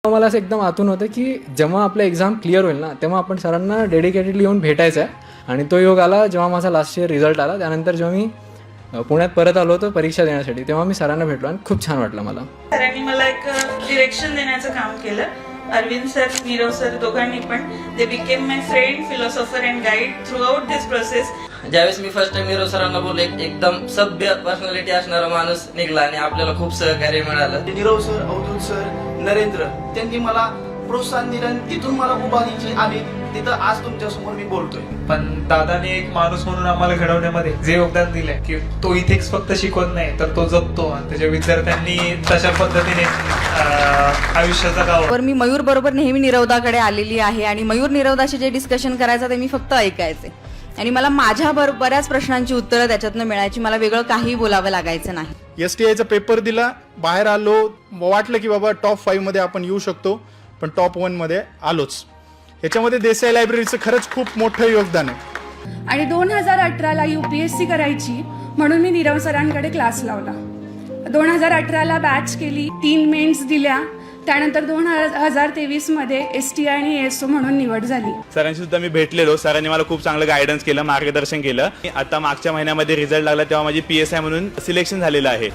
मला असं एकदम आतून होतं की जेव्हा आपलं एक्झाम क्लिअर होईल ना तेव्हा आपण सरांना डेडिकेटेडली येऊन भेटायचं आहे. आणि तो योग आला जेव्हा माझा लास्ट इयर रिझल्ट आला. त्यानंतर जेव्हा मी पुण्यात परत आलो होतो परीक्षा देण्यासाठी तेव्हा मी सरांना भेटलो आणि खूप छान वाटलं मला. सरांनी मला एक डिरेक्शन देण्याचं काम केलं. अरविंद सर, नीरव सर दोघांनी पण. They became my friend, philosopher and guide through out this process. ज्यावेळेस मी फर्स्ट टाइम नीरव सरांना बोललो, एकदम सभ्य पर्सनॅलिटी असणारा माणूस निघाला आणि आपल्याला खूप सहकार्य मिळालं. नीरव सर, अवधूत सर, नरेंद्र त्यांनी मला प्रोत्साहन दिलं आणि तिथून मला उभारी जी आली तिथं आज तुमच्या समोर मी बोलतोय. पण दादाने एक माणूस म्हणून आम्हाला घडवण्यामध्ये जे योगदान दिलंय की तो इथेच फक्त शिकवत नाही तर तो जगतो आणि त्याच्या विद्यार्थ्यांनी तशा पद्धतीने आयुष्याचा गाव. मी मयूर बरोबर नेहमी निरवदाकडे आलेली आहे आणि मयूर निरवदाशी जे डिस्कशन करायचं ते मी फक्त ऐकायचे आणि मला माझ्या बऱ्याच प्रश्नांची उत्तरं त्याच्यातनं मिळायची. मला वेगळं काही बोलावं लागायचं नाही. STIचा पेपर दिला, बाहेर आलो, वाटलं की बाबा टॉप 5 मध्ये आपण येऊ शकतो, पण टॉप 1 मध्ये आलोच. याच्यामध्ये देसाई लायब्ररीचं खरंच खूप मोठं योगदान आहे. आणि 2018ला UPSC करायची म्हणून मी नीरव सरांकडे क्लास लावला. 2018ला बॅच केली, 3 मेन्स दिल्या. त्यानंतर 2023 मध्ये STI आणि ASO म्हणून निवड झाली. सरांशी सुद्धा मी भेटलेलो. सरांनी मला खूप चांगलं गायडन्स केलं, मार्गदर्शन केलं. आता मागच्या महिन्यामध्ये रिझल्ट लागला तेव्हा माझी PSI म्हणून सिलेक्शन झालेलं आहे.